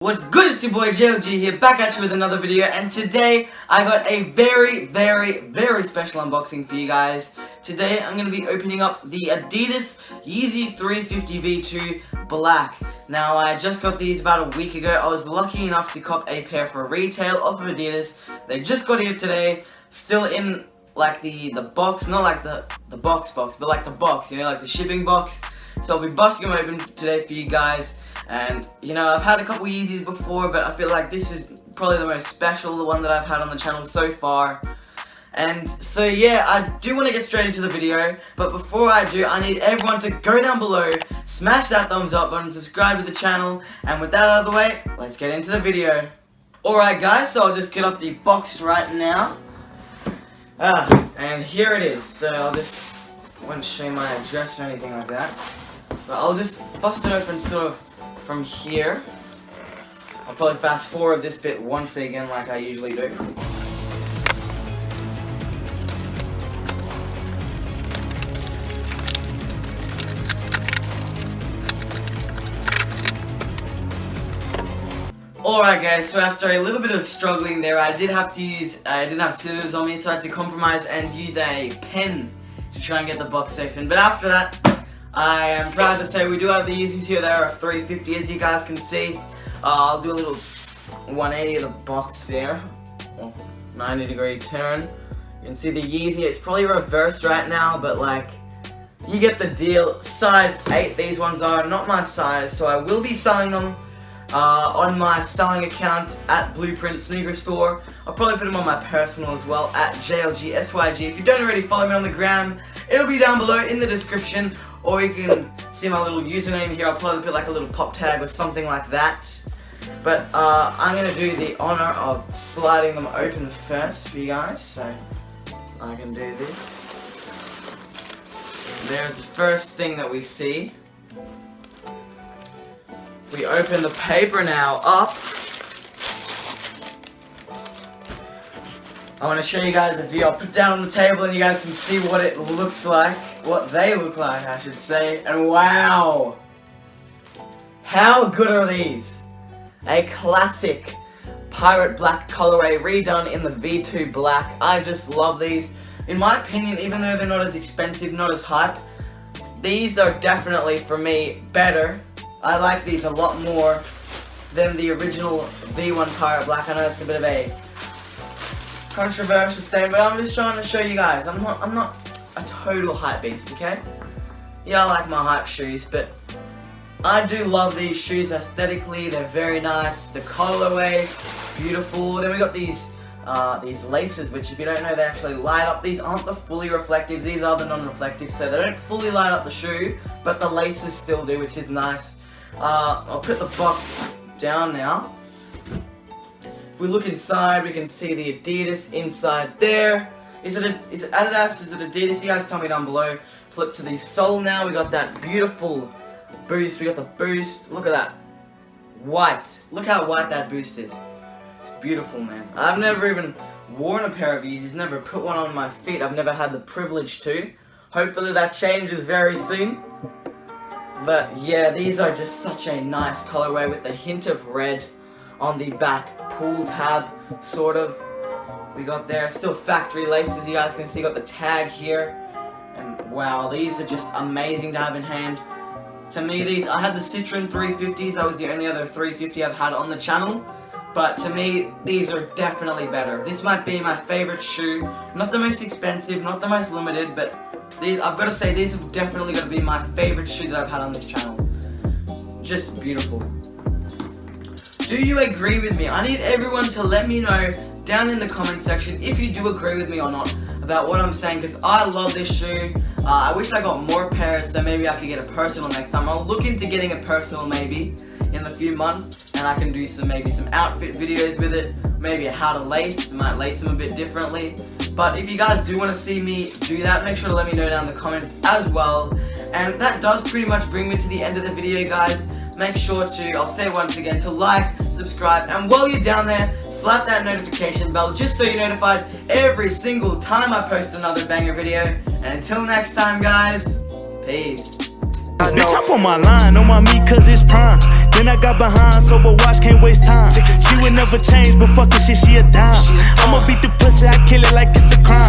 What's good, it's your boy JLG here, back at you with another video, and today I got a very special unboxing for you guys. Today I'm going to be opening up the Adidas Yeezy 350 V2 Black. Now I just got these about a week ago. I was lucky enough to cop a pair for retail off of Adidas. They just got here today, still in like the box, not like the box, but like the box, you know, like the shipping box. So I'll be busting them open today for you guys. And, you know, I've had a couple Yeezys before, but I feel like this is probably the most special, the one that I've had on the channel so far. And so, yeah, I do want to get straight into the video, but before I do, I need everyone to go down below, smash that thumbs up button, subscribe to the channel, and with that out of the way, let's get into the video. Alright guys, so I'll just get up the box right now. And here it is. So I won't show my address or anything like that, but I'll just bust it open sort of from here. I'll probably fast forward this bit once again like I usually do. Alright guys, so after a little bit of struggling there, I didn't have scissors on me, so I had to compromise and use a pen to try and get the box open. But after that, I am proud to say we do have the Yeezys here. They are a 350, as you guys can see. I'll do a little 180 of the box there. 90-degree turn. You can see the Yeezy. It's probably reversed right now, but like, you get the deal. Size 8 these ones are, not my size, so I will be selling them on my selling account at Blueprint Sneaker Store. I'll probably put them on my personal as well at JLGSYG. If you don't already follow me on the gram, it'll be down below in the description. Or you can see my little username here. I'll probably put like a little pop tag or something like that. But I'm going to do the honor of sliding them open first for you guys. So I can do this. There's the first thing that we see. If we open the paper now up, I want to show you guys a view. I'll put it down on the table and you guys can see what it looks like. What they look like, I should say. And wow! How good are these? A classic pirate black colorway redone in the V2 black. I just love these. In my opinion, even though they're not as expensive, not as hype, these are definitely, for me, better. I like these a lot more than the original V1 pirate black. I know it's a bit of a controversial statement, but I'm just trying to show you guys. I'm not a total hype beast, okay? Yeah, I like my hype shoes, but I do love these shoes aesthetically. They're very nice. The colorway, beautiful. Then we got these laces, which if you don't know, they actually light up. These aren't the fully reflectives. These are the non-reflective, so they don't fully light up the shoe, but the laces still do, which is nice. I'll put the box down now. If we look inside, we can see the Adidas inside there. Is it Adidas? Is it Adidas? You guys tell me down below. Flip to the sole now. We got that beautiful boost. We got the boost. Look at that. White. Look how white that boost is. It's beautiful, man. I've never even worn a pair of Yeezys. Never put one on my feet. I've never had the privilege to. Hopefully that changes very soon. But yeah, these are just such a nice colorway with the hint of red on the back pull tab, sort of. We got there, still factory laces, you guys can see, got the tag here. And wow, these are just amazing to have in hand. To me, these, I had the Citroen 350s, that was the only other 350 I've had on the channel. But to me, these are definitely better. This might be my favorite shoe. Not the most expensive, not the most limited, but these, I've got to say, these have definitely got to be my favorite shoe that I've had on this channel. Just beautiful. Do you agree with me? I need everyone to let me know down in the comment section if you do agree with me or not about what I'm saying, because I love this shoe. I wish I got more pairs, so maybe I could get a personal next time. I'll look into getting a personal maybe in a few months, and I can do maybe some outfit videos with it, maybe how to lace, might lace them a bit differently. But if you guys do want to see me do that, make sure to let me know down in the comments as well. And that does pretty much bring me to the end of the video, guys. Make sure to, I'll say once again, to like, subscribe, and while you're down there, slap that notification bell just so you're notified every single time I post another banger video. And until next time, guys, peace. Bitch, I'm on my line, on my meat cause it's prime. Then I got behind, so but watch, can't waste time. She would never change, but fuck this shit, she a dime. I'ma beat the pussy, I kill it like it's a crime.